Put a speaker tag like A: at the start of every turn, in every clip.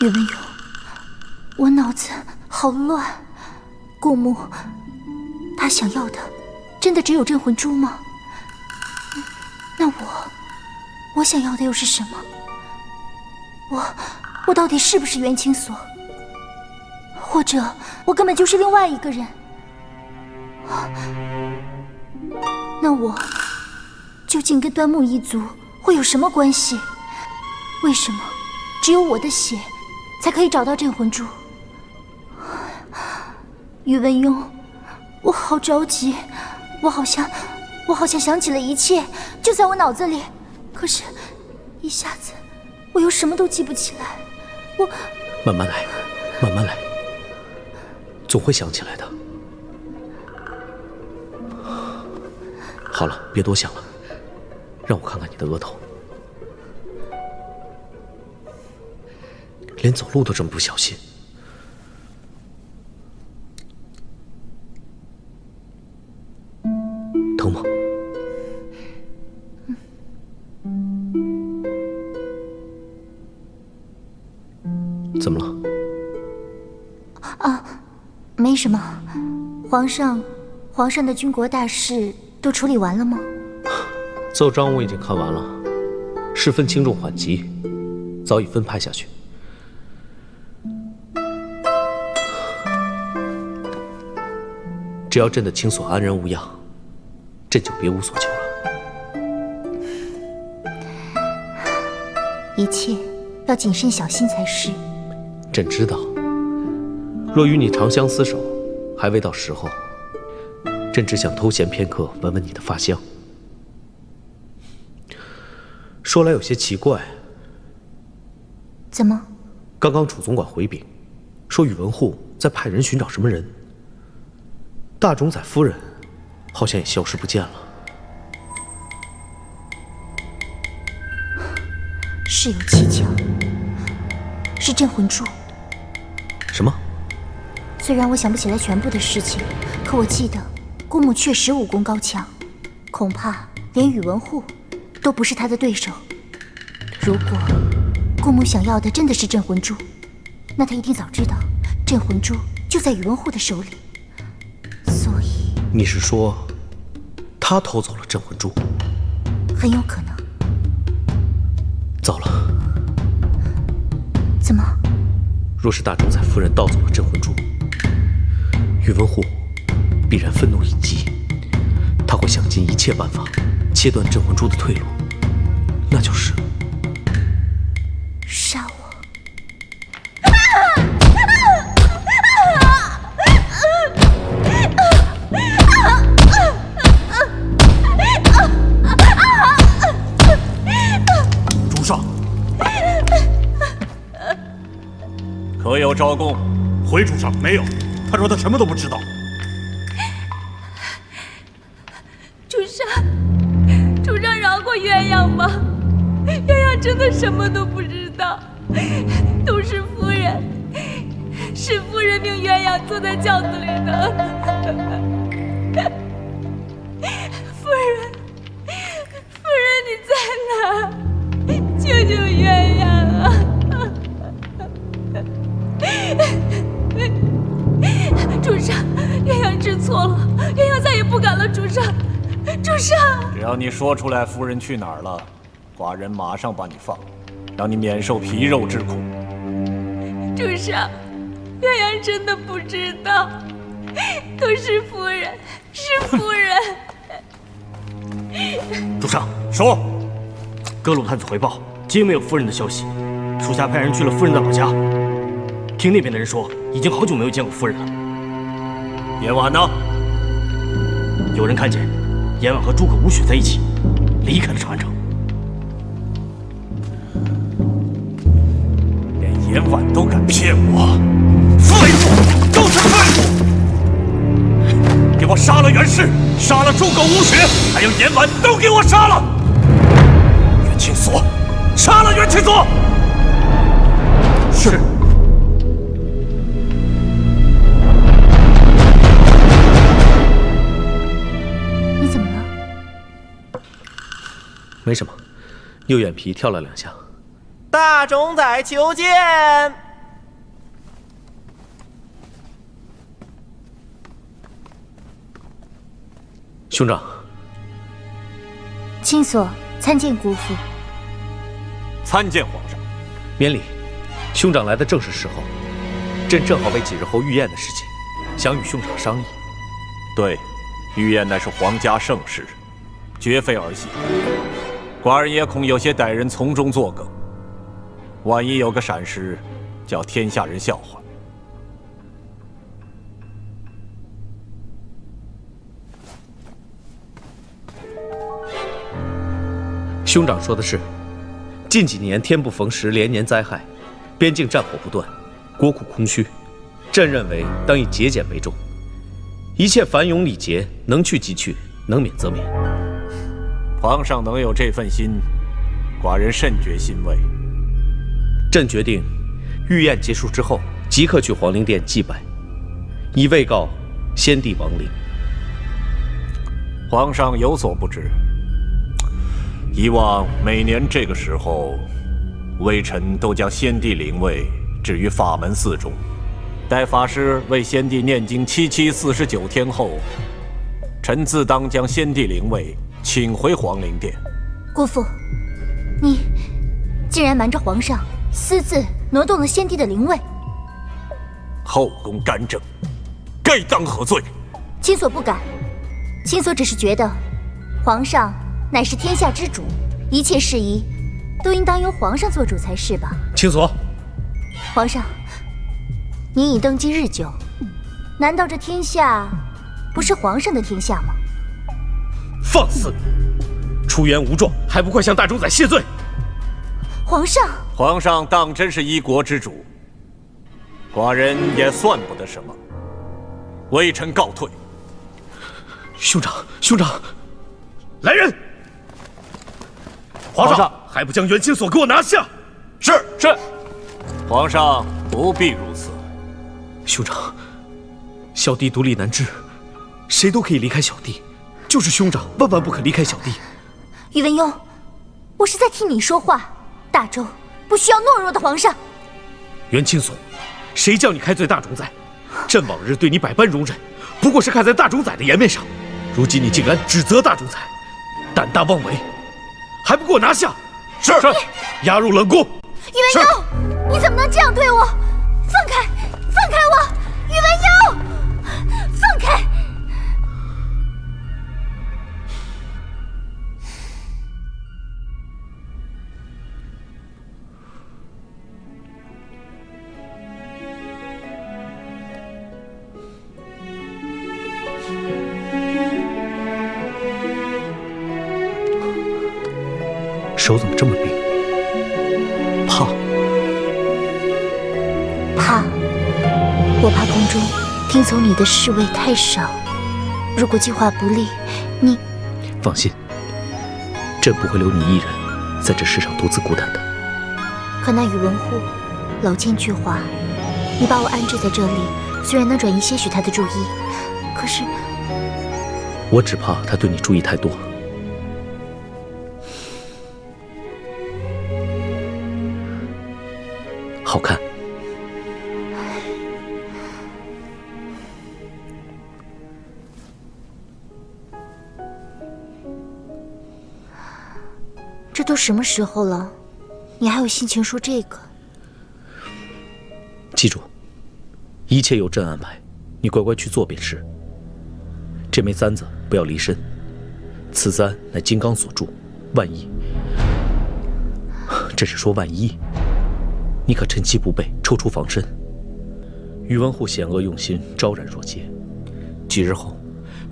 A: 宇文邕，我脑子好乱。顾木，他想要的真的只有镇魂珠吗？那我想要的又是什么？我到底是不是元清所？或者我根本就是另外一个人？那我究竟跟端木一族会有什么关系？为什么只有我的血才可以找到镇魂珠？宇文邕，我好着急，我好像想起了一切，就在我脑子里，可是一下子我又什么都记不起来。
B: 慢慢来，慢慢来，总会想起来的。好了，别多想了，让我看看你的额头，连走路都这么不小心。疼吗？怎么了？
A: 啊，没什么。皇上的军国大事都处理完了吗？
B: 奏章我已经看完了，事分轻重缓急，早已分派下去。只要朕的青所安然无恙，朕就别无所求了。
A: 一切要谨慎小心才是。
B: 朕知道，若与你长相厮守，还未到时候。朕只想偷闲片刻，闻闻你的发香。说来有些奇怪。
A: 怎么？
B: 刚刚楚总管回禀，说宇文护在派人寻找什么人。大冢宰夫人好像也消失不见了。
A: 事有蹊跷，是镇魂珠。
B: 什么？
A: 虽然我想不起来全部的事情，可我记得顾母确实武功高强，恐怕连宇文护都不是他的对手。如果顾母想要的真的是镇魂珠，那他一定早知道镇魂珠就在宇文护的手里。所以
B: 你是说，他偷走了镇魂珠？
A: 很有可能。
B: 糟了！
A: 怎么？
B: 若是大冢宰夫人盗走了镇魂珠，宇文护必然愤怒已极，他会想尽一切办法切断镇魂珠的退路，那就是
A: 杀我。
C: 主上，可有招供？
D: 回主上，没有。他说他什么都不知道。
E: 主上饶过鸳鸯吧，鸳鸯真的什么都不知道，都是夫人命鸳鸯坐在轿子里的。夫人你在哪？救救鸳鸯啊！主上，鸳鸯知错了，鸳鸯再也不敢了。主上，
C: 只要你说出来夫人去哪儿了，寡人马上把你放，让你免受皮肉之苦。
E: 主上，鸳鸯真的不知道，都是夫人。
D: 主上，说，各路探子回报，皆没有夫人的消息。属下派人去了夫人的老家，听那边的人说，已经好久没有见过夫人了。
C: 严婉呢？
D: 有人看见严婉和诸葛无雪在一起，离开了长安城。
C: 连严婉都敢骗我，废物，都是废物！给我杀了袁氏，杀了诸葛无雪，还有严婉，都给我杀了！袁清所，杀了袁清所！
D: 是。
A: 你怎么了？
B: 没什么，右眼皮跳了2下。
F: 大冢仔求见。
B: 兄长，
A: 青索参见姑父。
C: 参见皇上。
B: 免礼，兄长来的正是时候。朕正好为几日后御宴的事情，想与兄长商议。
C: 对，御宴乃是皇家盛事，绝非儿戏。寡人也恐有些歹人从中作梗，万一有个闪失，叫天下人笑话。
B: 兄长说的是，近几年天不逢时，连年灾害，边境战火不断，国库空虚。朕认为当以节俭为重，一切繁冗礼节能去即去，能免则免。
C: 皇上能有这份心，寡人甚觉欣慰。
B: 朕决定，御宴结束之后，即刻去皇陵殿祭拜，以慰告先帝亡灵。
C: 皇上有所不知，以往每年这个时候，微臣都将先帝灵位置于法门寺中，待法师为先帝念经749天后，臣自当将先帝灵位请回皇陵殿。
A: 姑父，你竟然瞒着皇上，私自挪动了先帝的灵位。
C: 后宫干政，该当何罪？
A: 青索不敢，青索只是觉得，皇上乃是天下之主，一切事宜都应当由皇上做主才是吧？
B: 青索，
A: 皇上，您已登基日久，难道这天下不是皇上的天下吗？
B: 放肆！出言无状，还不快向大冢仔谢罪！
A: 皇上，
C: 皇上当真是一国之主，寡人也算不得什么。微臣告退。
B: 兄长，兄长，来人！
C: 皇上
B: 还不将袁青索给我拿下！
C: 是。皇上不必如此。
B: 兄长，小弟独立难支，谁都可以离开小弟，就是兄长万万不可离开小弟。
A: 宇文邕，我是在替你说话。大周不需要懦弱的皇上。
B: 袁青索，谁叫你开罪大冢仔？朕往日对你百般容忍，不过是看在大冢仔的颜面上。如今你竟然指责大冢仔，胆大妄为，还不给我拿下！
C: 是，
B: 押入冷宫。
A: 宇文邕，你怎么能这样对我？放开，放开我！宇文邕，放开！
B: 手怎么这么冰？怕？
A: 怕？我怕宫中听从你的侍卫太少，如果计划不利，你……
B: 放心，朕不会留你一人在这世上独自孤单的。
A: 可那宇文护老奸巨猾，你把我安置在这里，虽然能转移些许他的注意，可是
B: 我只怕他对你注意太多。好看。
A: 这都什么时候了，你还有心情说这个？
B: 记住，一切由朕安排，你乖乖去做便是。这枚簪子不要离身，此簪乃金刚所铸，万一……朕是说万一。你可趁其不备，抽出防身。宇文护险恶用心，昭然若揭。几日后，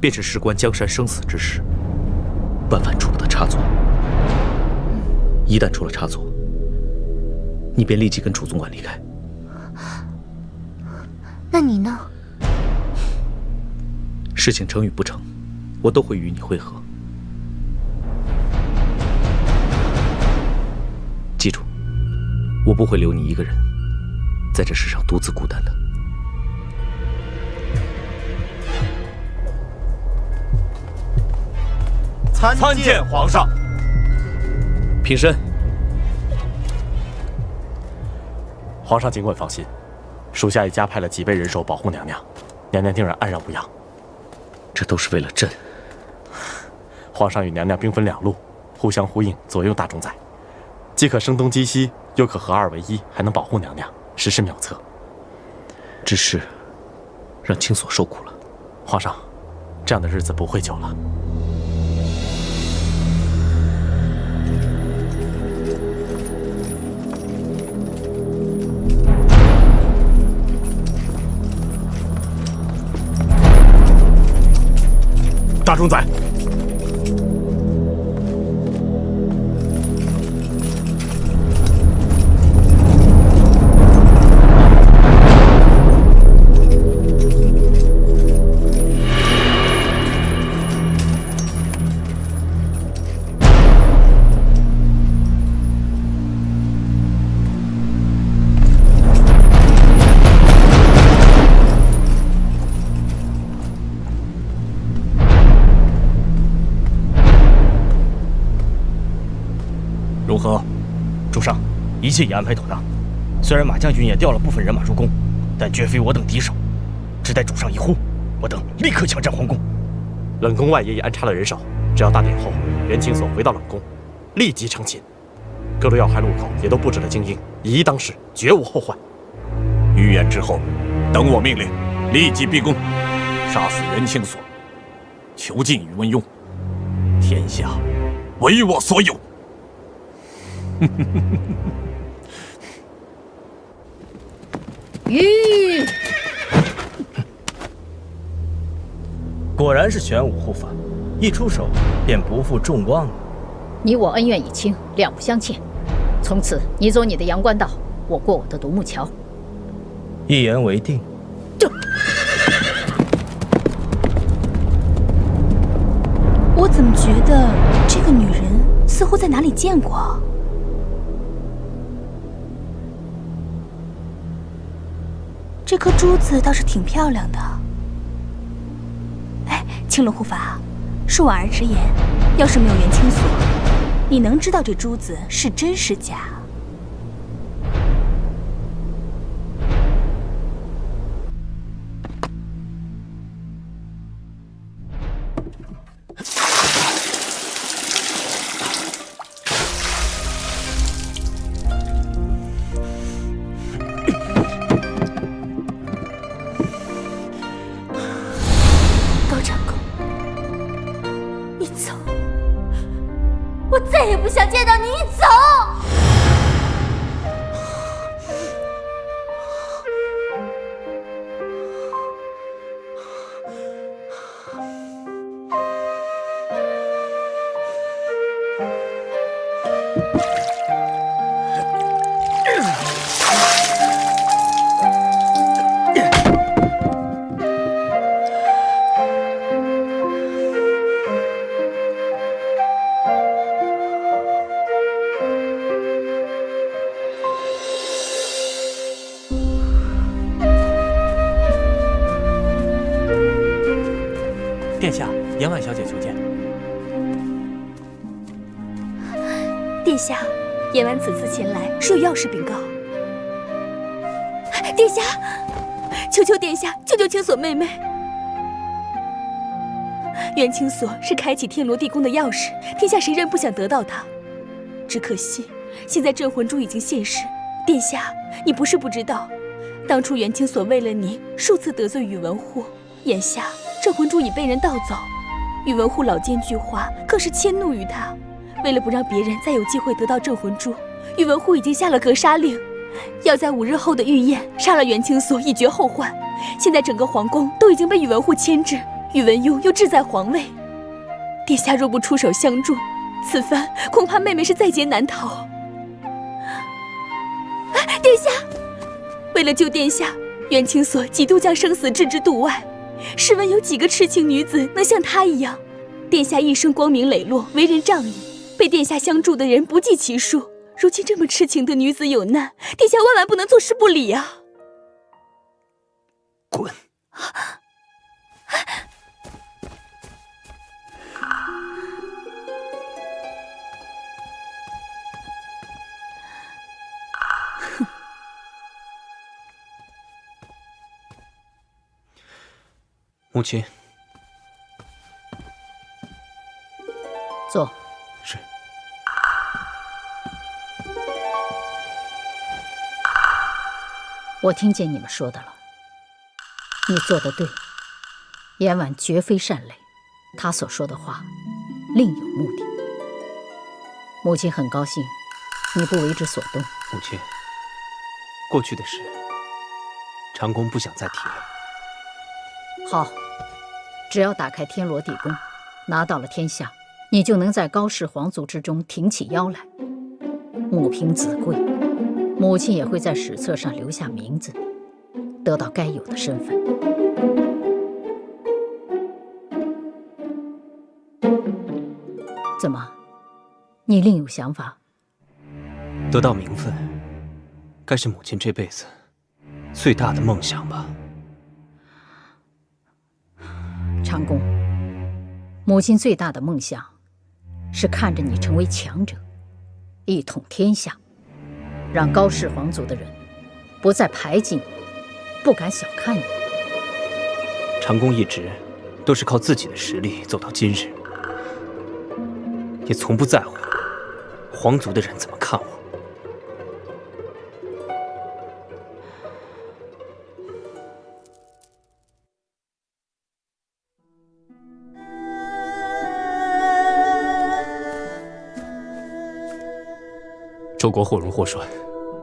B: 便是事关江山生死之时，万万出不得差错。一旦出了差错，你便立即跟楚总管离开。
A: 那你呢？
B: 事情成与不成，我都会与你会合。记住。我不会留你一个人在这世上独自孤单的。
F: 参见皇上。
B: 平身。
G: 皇上尽管放心，属下已加派了几倍人手保护娘娘，娘娘定然安然无恙。
B: 这都是为了朕。
G: 皇上与娘娘兵分两路，互相呼应，左右大主宰，既可声东击西，又可合二为一，还能保护娘娘，实是妙策。
B: 只是让青锁受苦了。
G: 皇上，这样的日子不会久了。
C: 大主宰，
D: 如何？主上，一切已安排妥当。虽然马将军也调了部分人马入宫，但绝非我等敌手。只待主上一呼，我等立刻抢占皇宫。
G: 冷宫外也已安插了人手，只要大典后袁清所回到冷宫，立即成擒。各路要害路口也都布置了精英，以一当十，绝无后患。
C: 预演之后，等我命令，立即逼宫，杀死袁清所，囚禁宇文邕，天下为我所有。
H: 吁！
I: 果然是玄武护法，一出手便不负众望啊！
H: 你我恩怨已清，两不相欠。从此你走你的阳关道，我过我的独木桥。
I: 一言为定。
A: 我怎么觉得这个女人似乎在哪里见过？这颗珠子倒是挺漂亮的。哎，青龙护法，恕我儿直言，要是没有袁清锁，你能知道这珠子是真是假？再也不想见到你走。
F: 殿下，严婉小姐求见。
A: 殿下，严婉此次前来是有要事禀告。殿下，求求殿下救救青锁妹妹。袁青锁是开启天罗地宫的钥匙，天下谁人不想得到它？只可惜现在镇魂珠已经现世。殿下，你不是不知道，当初袁青锁为了你数次得罪宇文护，眼下镇魂珠已被人盗走，宇文护老奸巨猾，更是迁怒于他。为了不让别人再有机会得到镇魂珠，宇文护已经下了格杀令，要在5日后的御宴杀了袁青锁，以绝后患。现在整个皇宫都已经被宇文护牵制，宇文邕又志在皇位。殿下若不出手相助，此番恐怕妹妹是在劫难逃。殿下，为了救殿下，袁青锁几度将生死置之度外。试问有几个痴情女子能像她一样？殿下一生光明磊落，为人仗义，被殿下相助的人不计其数。如今这么痴情的女子有难，殿下万万不能坐视不理啊！
C: 滚！
B: 母亲，
H: 坐。
B: 是。
H: 我听见你们说的了，你做得对，严婉绝非善类，他所说的话另有目的。母亲很高兴你不为之所动。
B: 母亲，过去的事，长公不想再提了。
H: 好，只要打开天罗地宫，拿到了天下，你就能在高氏皇族之中挺起腰来。母凭子贵，母亲也会在史册上留下名字，得到该有的身份。怎么，你另有想法？
B: 得到名分，该是母亲这辈子最大的梦想吧。
H: 长公，母亲最大的梦想是看着你成为强者，一统天下，让高氏皇族的人不再排挤你，不敢小看你。
B: 长公一直都是靠自己的实力走到今日，也从不在乎皇族的人怎么看我。
D: 周国或荣或衰，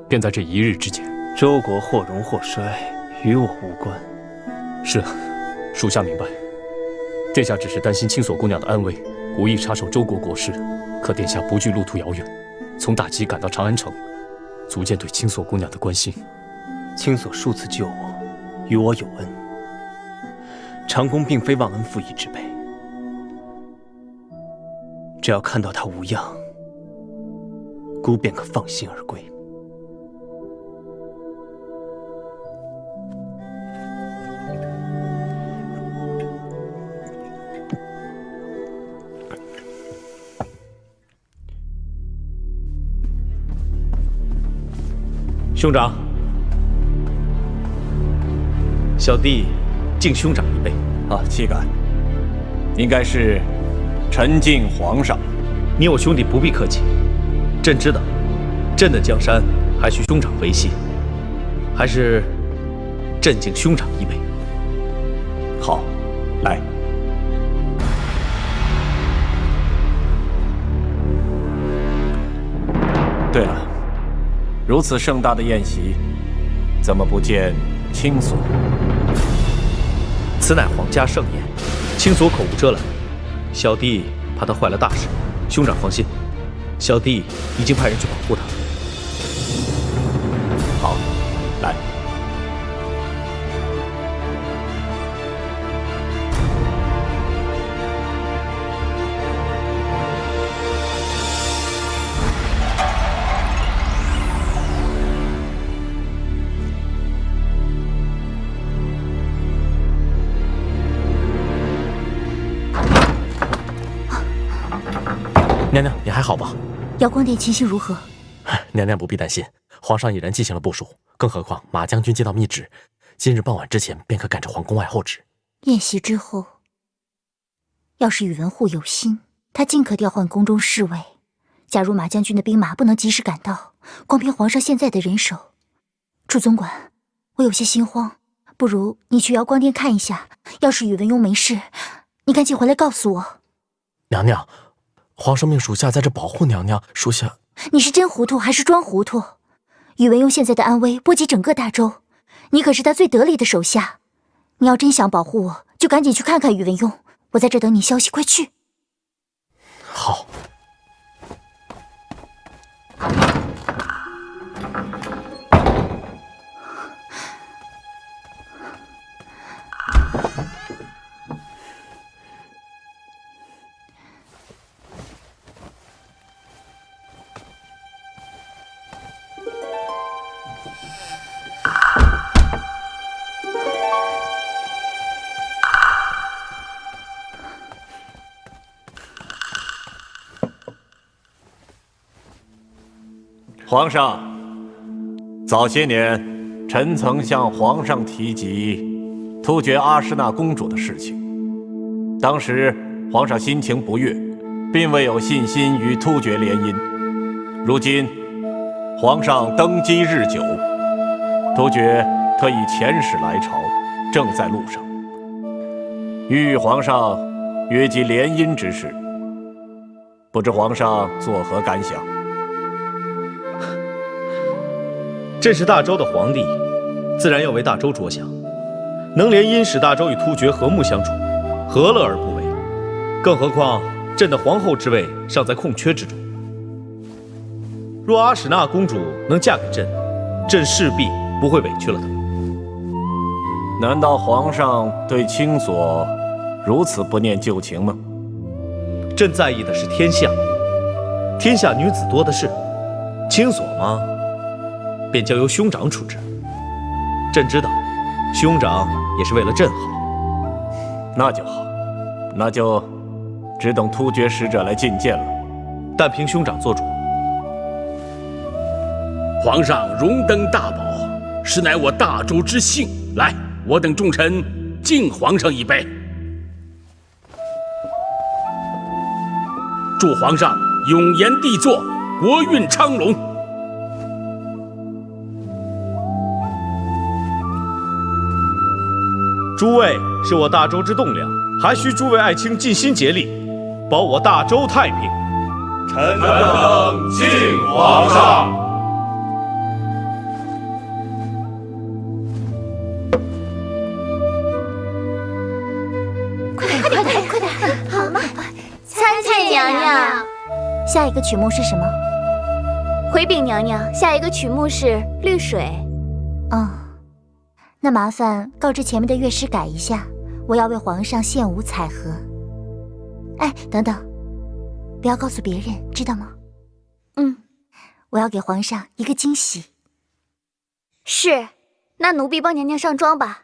D: 便在这一日之间。
B: 周国或荣或衰，与我无关。
D: 是啊，属下明白。殿下只是担心青锁姑娘的安危，无意插手周国国事。可殿下不惧路途遥远，从大吉赶到长安城，足见对青锁姑娘的关心。
B: 青锁数次救我，与我有恩。长公并非忘恩负义之辈，只要看到他无恙，孤便可放心而归。兄长，小弟敬兄长一杯。
C: 啊，岂敢！应该是臣敬皇上。
B: 你我兄弟不必客气。朕知道，朕的江山还需兄长维系，还是朕敬兄长一杯。
C: 好，来。对了，如此盛大的宴席，怎么不见青锁？
B: 此乃皇家盛宴，青锁口无遮拦，小弟怕他坏了大事。兄长放心，小弟已经派人去保护他。
C: 好，来。
G: 娘娘，你还好吧？
A: 瑶光殿情形如何？
G: 娘娘不必担心，皇上已然进行了部署，更何况马将军接到密旨，今日傍晚之前便可赶至皇宫外候旨。
A: 宴席之后，要是宇文护有心，他尽可调换宫中侍卫。假如马将军的兵马不能及时赶到，光凭皇上现在的人手，楚总管，我有些心慌。不如你去瑶光殿看一下，要是宇文邕没事，你赶紧回来告诉我。
G: 娘娘，皇上命属下在这保护娘娘，属下……
A: 你是真糊涂还是装糊涂？宇文邕现在的安危波及整个大周，你可是他最得力的手下。你要真想保护我，就赶紧去看看宇文邕。我在这等你消息，快去。
G: 好。
C: 皇上，早些年，臣曾向皇上提及突厥阿诗那公主的事情。当时皇上心情不悦，并未有信心与突厥联姻。如今皇上登基日久，突厥特意遣使来朝，正在路上，欲与皇上约及联姻之事。不知皇上作何感想？
D: 朕是大周的皇帝，自然要为大周着想，能联姻使大周与突厥和睦相处，何乐而不为？更何况朕的皇后之位尚在空缺之中。若阿史那公主能嫁给朕，朕势必不会委屈了她。
C: 难道皇上对青所如此不念旧情吗？
D: 朕在意的是天下，天下女子多的是，青所嘛，便交由兄长处置。朕知道，兄长也是为了朕好。
C: 那就好，那就只等突厥使者来觐见了。
D: 但凭兄长做主。
J: 皇上荣登大宝，实乃我大周之幸。来，我等众臣敬皇上一杯，祝皇上永延帝座，国运昌隆。
D: 诸位是我大周之栋梁，还需诸位爱卿尽心竭力，保我大周太平。
C: 臣等敬皇上。
A: 快点！好嘛，参见娘娘。下一个曲目是什么？
K: 回禀娘娘，下一个曲目是绿水。
A: 那麻烦告知前面的乐师改一下，我要为皇上献舞彩荷。哎，等等，不要告诉别人，知道吗？我要给皇上一个惊喜。
K: 是，那奴婢帮娘娘上妆吧。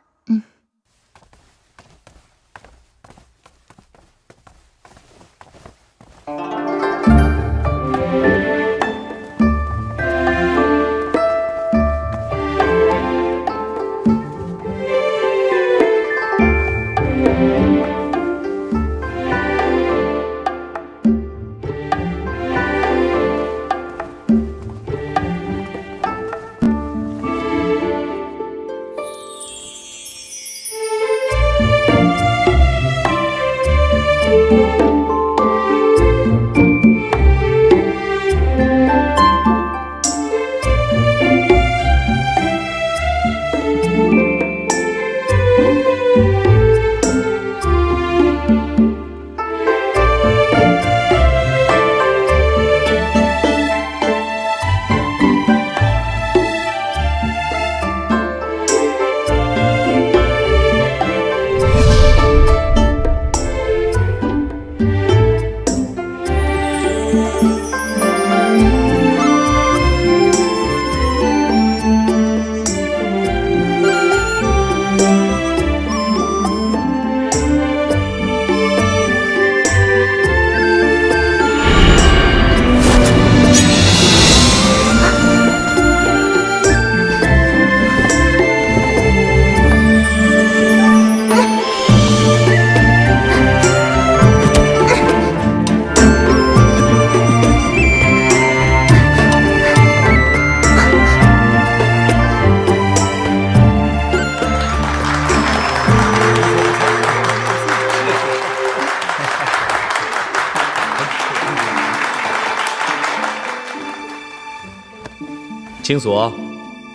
D: 青所，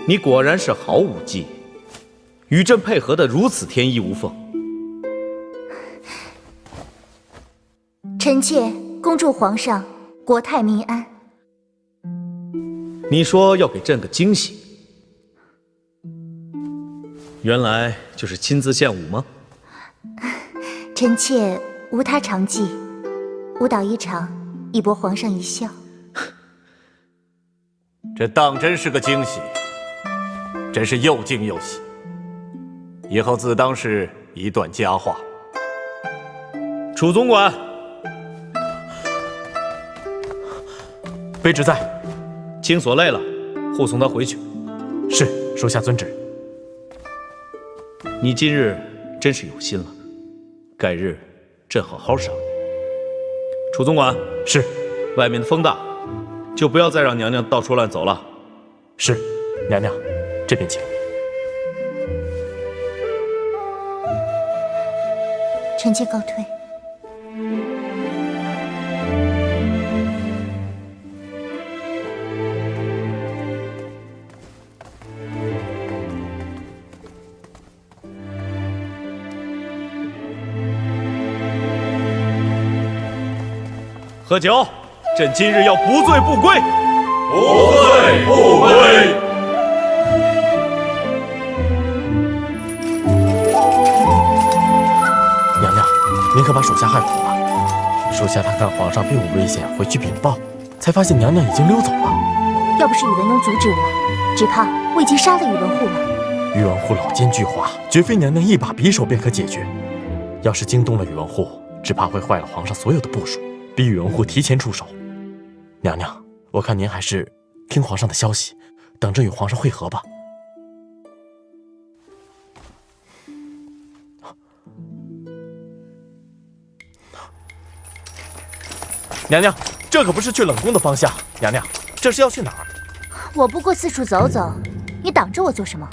D: 你果然是好舞技，与朕配合的如此天衣无缝。
A: 臣妾恭祝皇上国泰民安。
D: 你说要给朕个惊喜，原来就是亲自献舞吗？
A: 臣妾无他长计，舞蹈一场，以博皇上一笑。
C: 这当真是个惊喜，真是又惊又喜。以后自当是一段佳话。
D: 楚总管，
G: 卑职在。
D: 青所累了，护送他回去。
G: 是，属下遵旨。
D: 你今日
B: 真是有心了。改日朕好好赏你。楚总管
G: 是，
B: 外面的风大，就不要再让娘娘到处乱走了。
G: 是，娘娘，这边请。
A: 臣妾告退。
C: 喝酒，朕今日要不醉不归。
J: 不醉不归。
G: 娘娘，您可把属下害苦了。属下他看皇上并无危险，回去禀报，才发现娘娘已经溜走了。
A: 要不是宇文邕阻止我，只怕我已经杀了宇文护了。
G: 宇文护老奸巨猾，绝非娘娘一把匕首便可解决。要是惊动了宇文护，只怕会坏了皇上所有的部署，逼宇文护提前出手。娘娘，我看您还是听皇上的消息，等着与皇上会合吧。娘娘，这可不是去冷宫的方向。娘娘，这是要去哪儿？
A: 我不过四处走走，你挡着我做什么？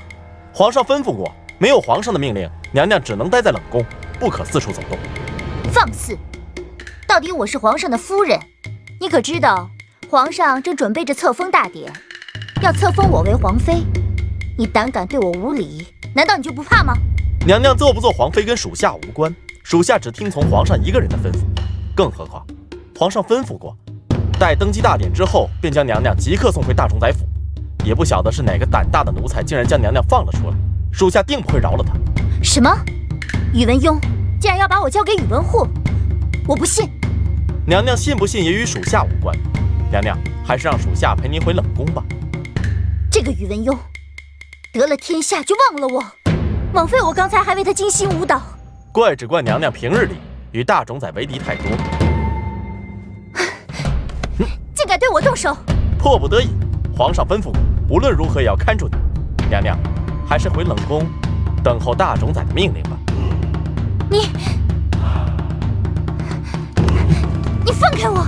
G: 皇上吩咐过，没有皇上的命令，娘娘只能待在冷宫，不可四处走动。
A: 放肆！到底我是皇上的夫人，你可知道，皇上正准备着册封大典，要册封我为皇妃。你胆敢对我无礼，难道你就不怕吗？
G: 娘娘做不做皇妃跟属下无关，属下只听从皇上一个人的吩咐。更何况，皇上吩咐过，待登基大典之后，便将娘娘即刻送回大冢宰府。也不晓得是哪个胆大的奴才，竟然将娘娘放了出来，属下定不会饶了他。
A: 什么？宇文邕竟然要把我交给宇文护？我不信。
G: 娘娘信不信也与属下无关。娘娘，还是让属下陪您回冷宫吧。
A: 这个宇文邕得了天下就忘了我，枉费我刚才还为他精心舞蹈。
G: 怪只怪娘娘平日里与大冢宰为敌太多，
A: 竟敢对我动手！
G: 迫不得已，皇上吩咐过，无论如何也要看住你。娘娘，还是回冷宫等候大冢宰的命令吧。
A: 你放开我！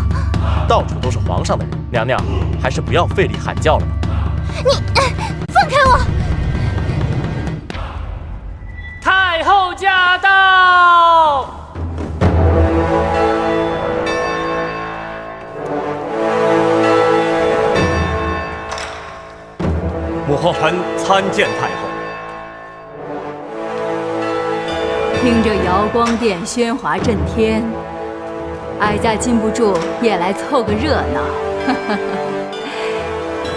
G: 到处都是皇上的人，娘娘还是不要费力喊叫了吧。
A: 你放开我！
L: 太后驾到！
C: 母后，臣参见太后。
E: 听着瑶光殿喧哗震天，哀家禁不住也来凑个热闹。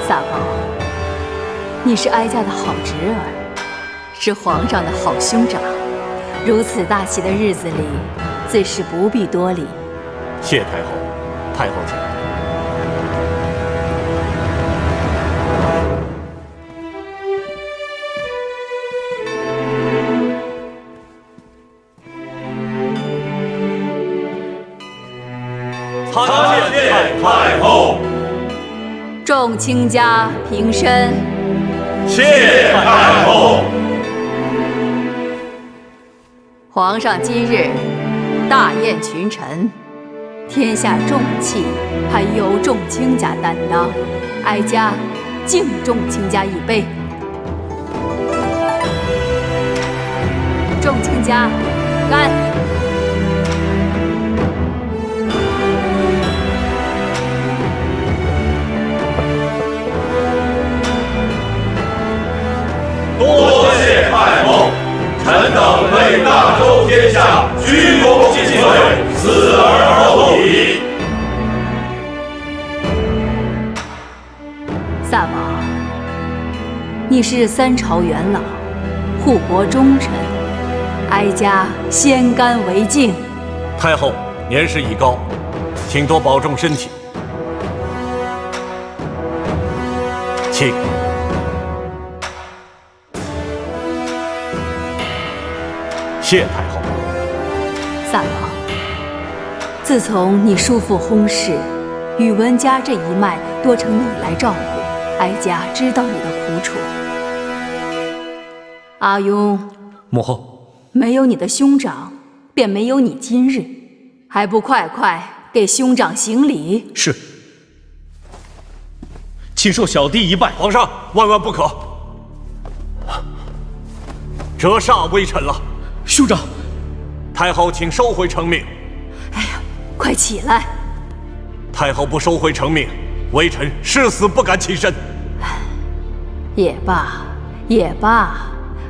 E: 萨宝，你是哀家的好侄儿，是皇上的好兄长，如此大喜的日子里，自是不必多礼。
C: 谢太后，太后请。
J: 参见太后。
E: 众卿家平身。
J: 谢太后。
E: 皇上今日大宴群臣，天下重器还由众卿家担当，哀家敬众卿家一杯。众卿家，干！
J: 多谢太后，臣等为大周天下鞠躬尽瘁，死而后已。
E: 萨宝，你是三朝元老，护国忠臣，哀家先干为敬。
C: 太后年事已高，请多保重身体。请。谢太后。
E: 萨宝，自从你叔父薨逝，宇文家这一脉多承你来照顾，哀家知道你的苦楚。阿雍，
D: 母后，
E: 没有你的兄长，便没有你今日，还不快快给兄长行礼？
B: 是。请受小弟一拜。
C: 皇上，万万不可！折煞微臣了。
B: 兄长，
C: 太后，请收回成命。
E: 哎呀，快起来！
C: 太后不收回成命，微臣誓死不敢起身。
E: 也罢，也罢，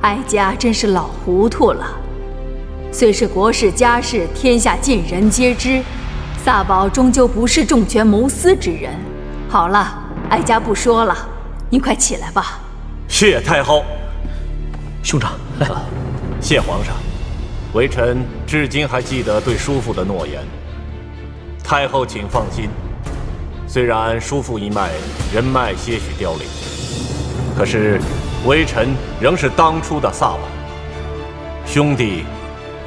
E: 哀家真是老糊涂了。虽是国事家事，天下尽人皆知，萨宝终究不是重权谋私之人。好了，哀家不说了，你快起来吧。
C: 谢太后。
B: 兄长，来，
C: 谢皇上。微臣至今还记得对叔父的诺言。太后请放心，虽然叔父一脉人脉些许凋零，可是微臣仍是当初的萨宝，兄弟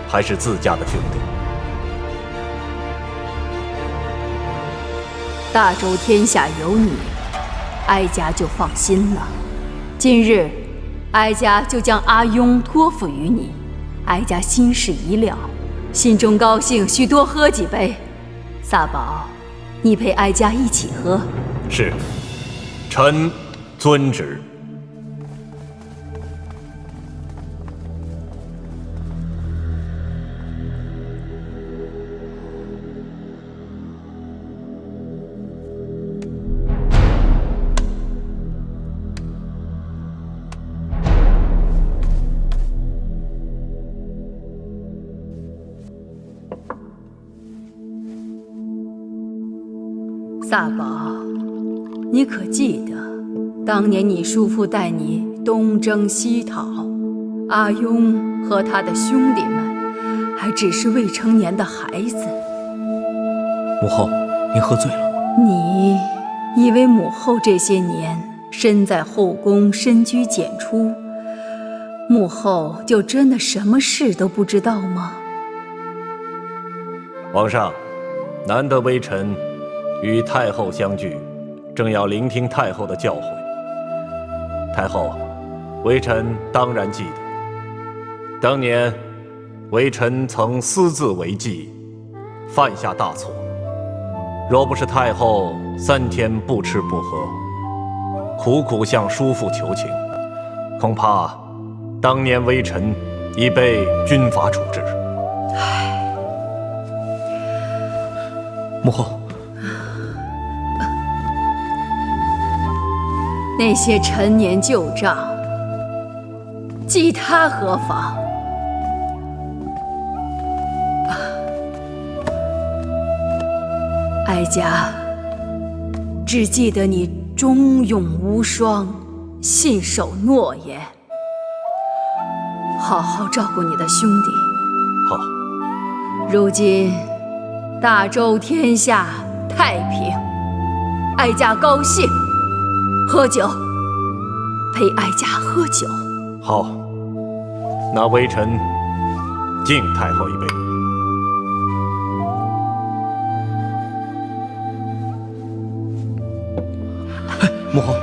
C: 还是自家的兄弟。
E: 大周天下有你，哀家就放心了。今日，哀家就将阿庸托付于你。哀家心事已了，心中高兴，需多喝几杯。萨宝，你陪哀家一起喝。
C: 是，臣遵旨。
E: 萨宝，你可记得，当年你叔父带你东征西讨，阿庸和他的兄弟们还只是未成年的孩子。
B: 母后，您喝醉了吗？
E: 你以为母后这些年身在后宫，深居简出，母后就真的什么事都不知道吗？
C: 皇上，难得微臣与太后相聚，正要聆听太后的教诲。太后，微臣当然记得，当年微臣曾私自违纪，犯下大错。若不是太后3天不吃不喝，苦苦向叔父求情，恐怕当年微臣已被军法处置。
B: 母后，
E: 那些陈年旧账，记他何妨？哀家只记得你忠勇无双，信守诺言，好好照顾你的兄弟。
C: 好。
E: 如今大周天下太平，哀家高兴。喝酒，陪哀家喝酒。
C: 好，那微臣敬太后一杯。
B: 母后，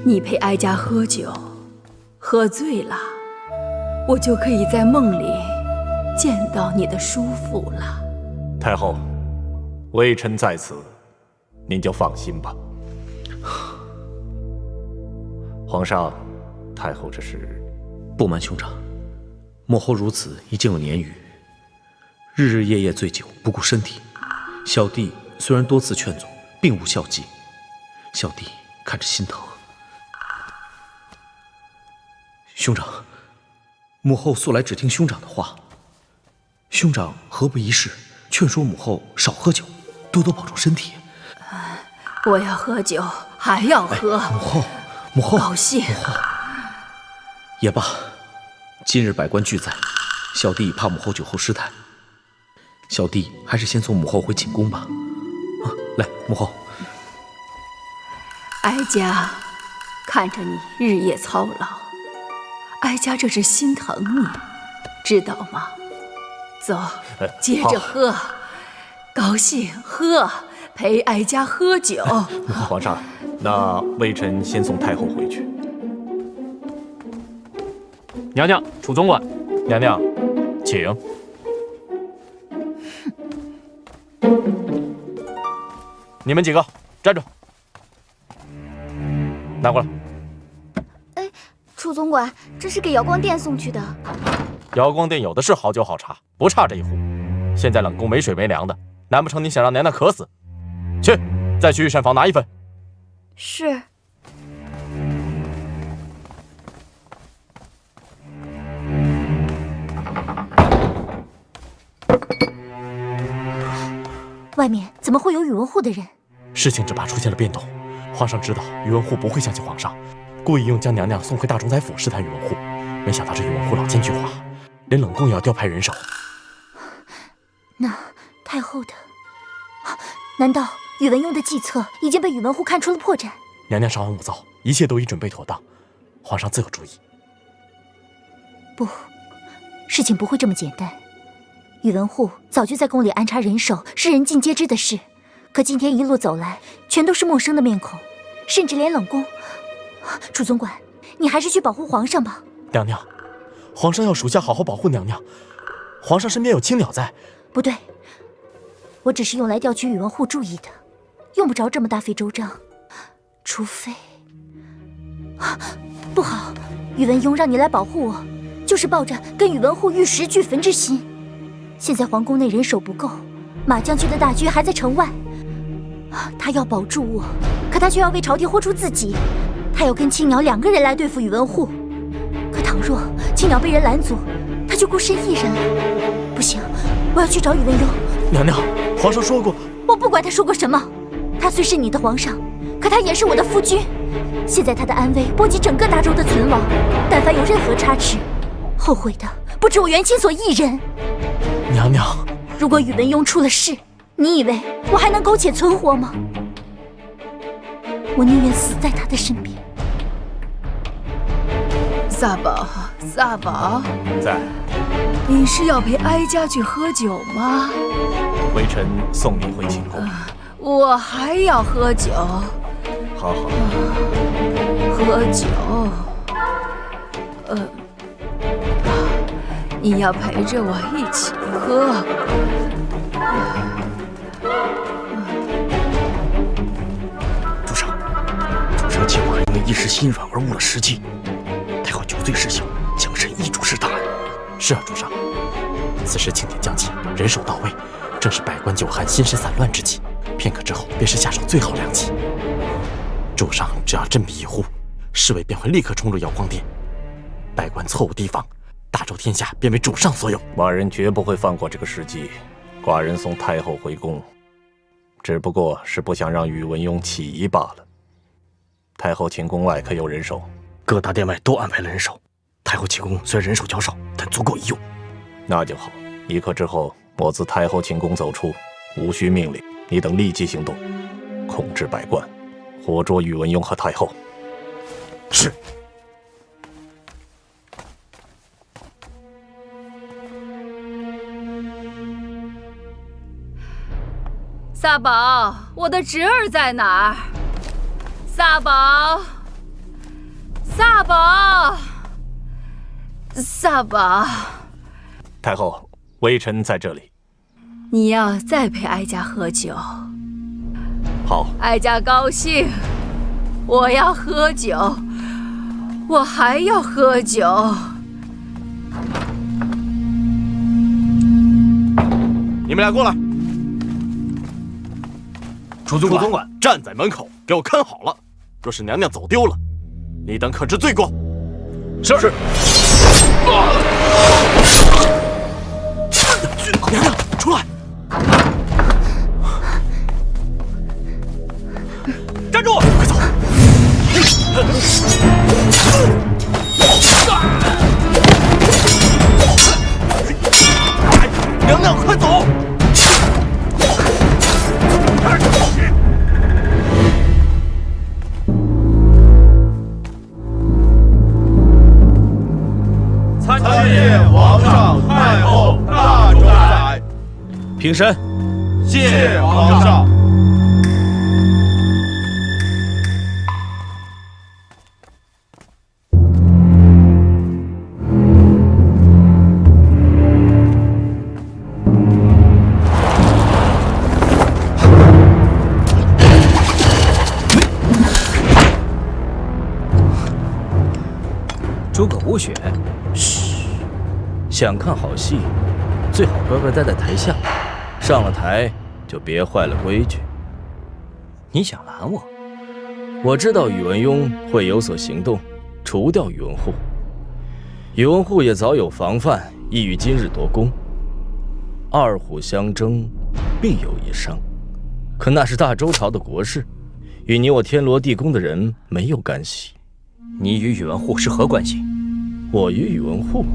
E: 你陪哀家喝酒，喝醉了，我就可以在梦里见到你的叔父了。
C: 太后，微臣在此，您就放心吧。皇上，太后这是……
B: 不瞒兄长，母后如此已经有年余，日日夜夜醉酒，不顾身体。小弟虽然多次劝阻，并无效绩，小弟看着心疼。兄长，母后素来只听兄长的话，兄长何不一试，劝说母后少喝酒，多多保重身体。
E: 我要喝酒，还要喝。
B: 母后，
E: 高兴。
B: 也罢，今日百官俱在，小弟怕母后酒后失态，小弟还是先送母后回寝宫吧。来，母后。
E: 哀家看着你日夜操劳，哀家这是心疼你，知道吗？走，接着喝，高兴喝，陪哀家喝酒。
C: 皇上，那微臣先送太后回去。
D: 娘娘，楚总管。
G: 娘娘，请。你们几个站住，拿过来。
K: 哎，楚总管，这是给瑶光殿送去的。
G: 瑶光殿有的是好酒好茶，不差这一壶。现在冷宫没水没粮的，难不成你想让娘娘渴死？去，再去御膳房拿一份。
K: 是。
A: 外面怎么会有宇文护的人？
G: 事情只怕出现了变动。皇上知道宇文护不会相信皇上，故意用将娘娘送回大冢宰府试探宇文护。没想到这宇文护老奸巨猾，连冷宫也要调派人手。
A: 那太后的，难道宇文邕的计策已经被宇文护看出了破绽？
G: 娘娘稍安勿躁，一切都已准备妥当，皇上自有主意。
A: 不，事情不会这么简单。宇文护早就在宫里安插人手，是人尽皆知的事。可今天一路走来，全都是陌生的面孔，甚至连冷宫。楚总管，你还是去保护皇上吧。
G: 娘娘，皇上要属下好好保护娘娘。皇上身边有青鸟在。
A: 不对，我只是用来调取宇文护注意的，用不着这么大费周章。除非……不好，宇文邕让你来保护我，就是抱着跟宇文护玉石俱焚之心。现在皇宫内人手不够，马将军的大军还在城外。他要保住我，可他却要为朝廷豁出自己。他要跟青鸟2个人来对付宇文护，可倘若青鸟被人拦阻，他就孤身一人了。不行，我要去找宇文邕。
G: 娘娘，皇上说过，
A: 我不管他说过什么。他虽是你的皇上，可他也是我的夫君。现在他的安危波及整个大周的存亡，但凡有任何差池，后悔的不止我元清所一人。
G: 娘娘，
A: 如果宇文邕出了事，你以为我还能苟且存活吗？我宁愿死在他的身边。
E: 萨宝，萨宝，
I: 在。
E: 你是要陪哀家去喝酒吗？
I: 微臣送你回寝宫。
E: 我还要喝酒。
I: 好好。
E: 喝酒。你要陪着我一起喝。
B: 主上岂不可因为一时心软而误了时机？太后9岁事小，将身易主事大呀。
G: 是啊，主上。此时庆典将近，人手到位，正是百官酒酣、心神散乱之际。片刻之后，便是下手最好良机。主上只要振臂一呼，侍卫便会立刻冲入瑶光殿，百官错误提防，大周天下便为主上所有。
I: 寡人绝不会放过这个时机。寡人送太后回宫，只不过是不想让宇文邕起疑罢了。太后寝宫外可有人手？
B: 各大殿外都安排了人手。太后寝宫虽然人手较少，但足够一用。
I: 那就好。1刻之后，我自太后寝宫走出，无需命令，你等立即行动，控制百官，活捉宇文邕和太后。
B: 是。
E: 萨宝，我的侄儿在哪儿？萨宝，萨宝，萨宝。
I: 太后，微臣在这里。
E: 你要再陪哀家喝酒。
I: 好。
E: 哀家高兴。我要喝酒，我还要喝酒。
G: 你们俩过来。
B: 楚总管，
G: 站在门口，给我看好了。若是娘娘走丢了，你等可知罪过？
B: 是。
G: 娘娘，出来！
C: 站住！
G: 快走！
C: 娘娘，快走！
J: 参见皇上、太后、大冢宰。
B: 平身。
J: 谢皇上。
M: 诸葛无雪，
N: 嘘，想看好戏，最好乖乖待在台下，上了台就别坏了规矩。
M: 你想拦我？
N: 我知道宇文邕会有所行动，除掉宇文护。宇文护也早有防范，意欲今日夺功。二虎相争，必有一伤。可那是大周朝的国事，与你我天罗地宫的人没有干系。
M: 你与宇文护是何关系？
N: 我与宇文护，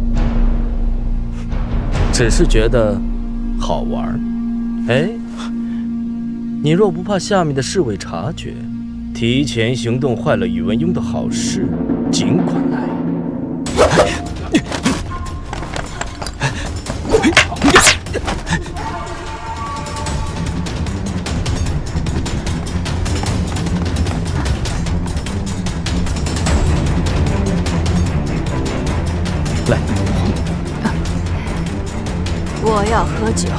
N: 只是觉得好玩。哎，你若不怕下面的侍卫察觉，提前行动坏了宇文邕的好事，尽管来。
O: 我要喝酒。